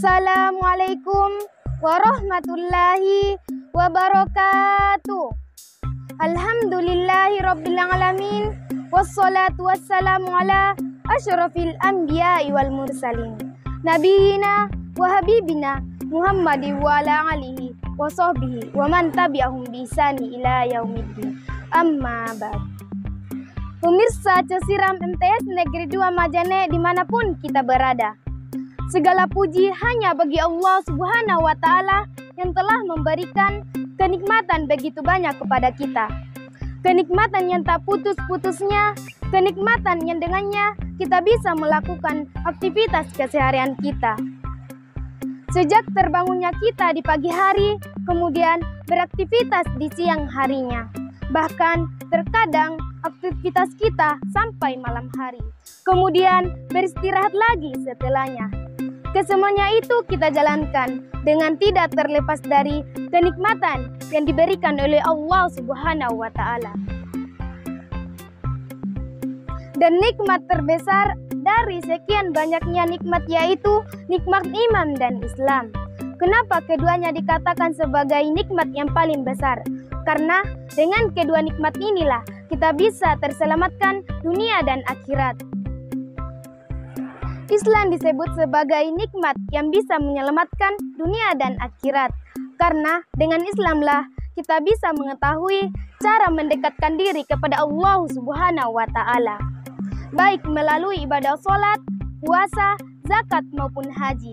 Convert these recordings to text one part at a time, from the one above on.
Assalamualaikum warahmatullahi wabarakatuh. Alhamdulillahi rabbil alamin. Wassalatu wassalamu ala asyrafil anbiya'i wal mursalin. Nabiyina wa habibina Muhammadi wa ala alihi wa sahbihi wa man tabi'ahum bi ihsani ila yaumiddin. Amma ba'd. Pemirsa Cesiram MTS Negeri 2 Majene dimanapun kita berada, segala puji hanya bagi Allah Subhanahu wa Ta'ala yang telah memberikan kenikmatan begitu banyak kepada kita. Kenikmatan yang tak putus-putusnya, kenikmatan yang dengannya kita bisa melakukan aktivitas keseharian kita. Sejak terbangunnya kita di pagi hari, kemudian beraktivitas di siang harinya. Bahkan terkadang aktivitas kita sampai malam hari. Kemudian beristirahat lagi setelahnya. Kesemuanya itu kita jalankan dengan tidak terlepas dari kenikmatan yang diberikan oleh Allah Subhanahu wa Ta'ala. Dan nikmat terbesar dari sekian banyaknya nikmat yaitu nikmat iman dan Islam. Kenapa keduanya dikatakan sebagai nikmat yang paling besar? Karena dengan kedua nikmat inilah kita bisa terselamatkan dunia dan akhirat. Islam disebut sebagai nikmat yang bisa menyelamatkan dunia dan akhirat. Karena dengan Islamlah kita bisa mengetahui cara mendekatkan diri kepada Allah Subhanahu wa Ta'ala, baik melalui ibadah sholat, puasa, zakat maupun haji.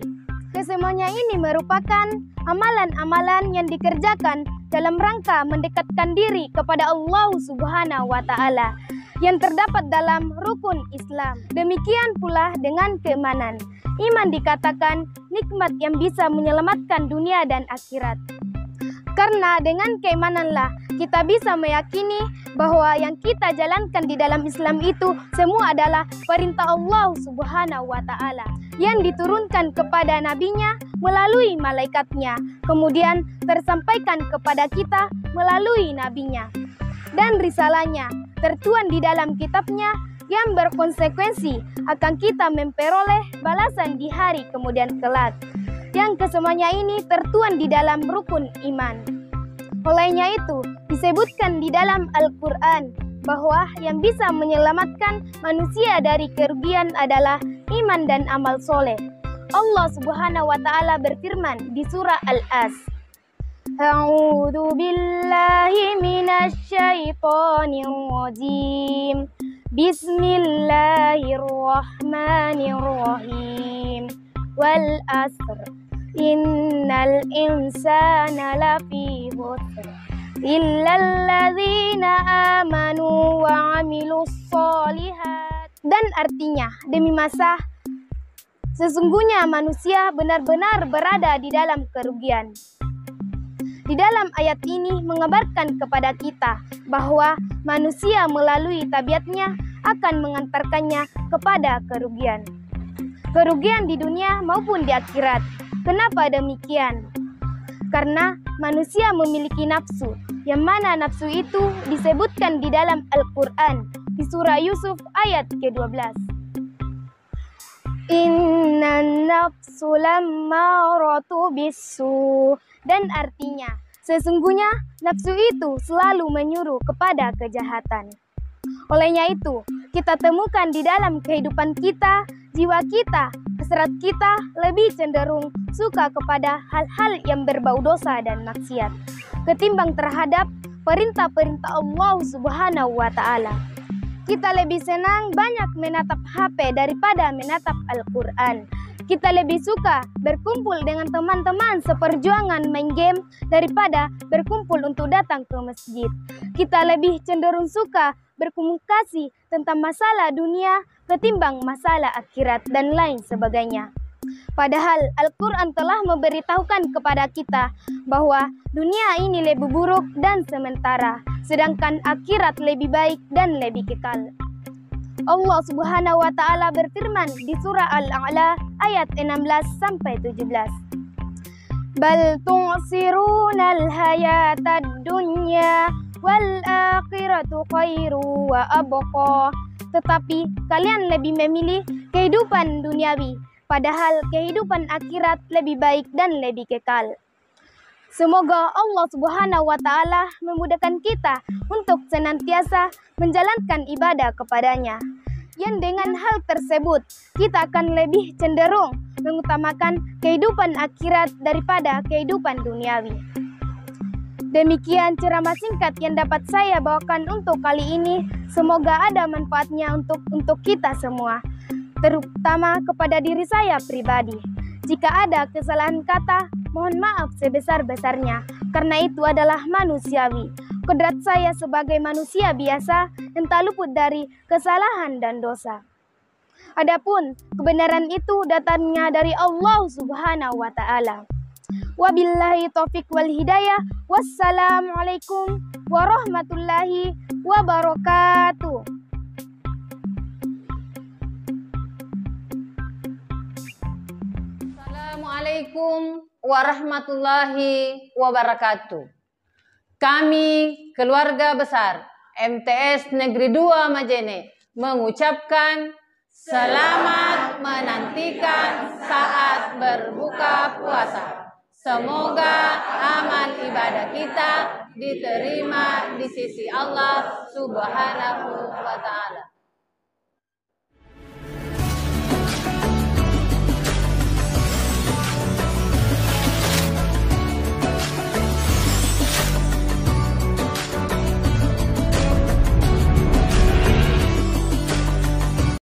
Kesemuanya ini merupakan amalan-amalan yang dikerjakan dalam rangka mendekatkan diri kepada Allah Subhanahu wa Ta'ala yang terdapat dalam rukun Islam. Demikian pula dengan keimanan. Iman dikatakan nikmat yang bisa menyelamatkan dunia dan akhirat. Karena dengan keimananlah kita bisa meyakini bahwa yang kita jalankan di dalam Islam itu semua adalah perintah Allah Subhanahu wa Ta'ala yang diturunkan kepada nabinya melalui malaikatnya, kemudian tersampaikan kepada kita melalui nabinya. Dan risalahnya tertuang di dalam kitabnya yang berkonsekuensi akan kita memperoleh balasan di hari kemudian kelak. Yang kesemuanya ini tertuang di dalam rukun iman. Olehnya itu disebutkan di dalam Al-Quran bahwa yang bisa menyelamatkan manusia dari kerugian adalah iman dan amal soleh. Allah Subhanahu wa Ta'ala berfirman di surah Al-As, A'udzu billahi minasyaitonir rajim. Bismillahirrahmanirrahim. Wal asr. Innal insana lafi khusr. Illal ladzina amanu wa 'amilus sholihat. Dan artinya, demi masa sesungguhnya manusia benar-benar berada di dalam kerugian. Di dalam ayat ini mengabarkan kepada kita bahwa manusia melalui tabiatnya akan mengantarkannya kepada kerugian. Kerugian di dunia maupun di akhirat. Kenapa demikian? Karena manusia memiliki nafsu, yang mana nafsu itu disebutkan di dalam Al-Quran di surah Yusuf ayat ke-12. Innan nafsu lammaratu bisu. Dan artinya, sesungguhnya nafsu itu selalu menyuruh kepada kejahatan. Olehnya itu, kita temukan di dalam kehidupan kita, jiwa kita, hasrat kita lebih cenderung suka kepada hal-hal yang berbau dosa dan maksiat, ketimbang terhadap perintah-perintah Allah Subhanahu wa Ta'ala. Kita lebih senang banyak menatap HP daripada menatap Al-Quran. Kita lebih suka berkumpul dengan teman-teman seperjuangan main game daripada berkumpul untuk datang ke masjid. Kita lebih cenderung suka berkomunikasi tentang masalah dunia ketimbang masalah akhirat dan lain sebagainya. Padahal Al-Quran telah memberitahukan kepada kita bahwa dunia ini lebih buruk dan sementara, sedangkan akhirat lebih baik dan lebih kekal. Allah Subhanahu wa Ta'ala berfirman di surah Al-A'la ayat 16-17. Bal tu'sirunal hayatad dunya wal akhiratu khairu wa abqa. Tetapi kalian lebih memilih kehidupan duniawi padahal kehidupan akhirat lebih baik dan lebih kekal. Semoga Allah Subhanahu wa Ta'ala memudahkan kita untuk senantiasa menjalankan ibadah kepadanya. Yang dengan hal tersebut, kita akan lebih cenderung mengutamakan kehidupan akhirat daripada kehidupan duniawi. Demikian ceramah singkat yang dapat saya bawakan untuk kali ini. Semoga ada manfaatnya untuk kita semua, terutama kepada diri saya pribadi. Jika ada kesalahan kata, mohon maaf sebesar-besarnya, karena itu adalah manusiawi. Kodrat saya sebagai manusia biasa entah luput dari kesalahan dan dosa. Adapun kebenaran itu datangnya dari Allah Subhanahu wa Ta'ala. Wabillahi taufik wal hidayah. Wassalamualaikum warahmatullahi wabarakatuh. Assalamualaikum warahmatullahi wabarakatuh. Kami keluarga besar MTS Negeri 2 Majene mengucapkan selamat menantikan saat berbuka puasa. Semoga amal ibadah kita diterima di sisi Allah Subhanahu wa Ta'ala.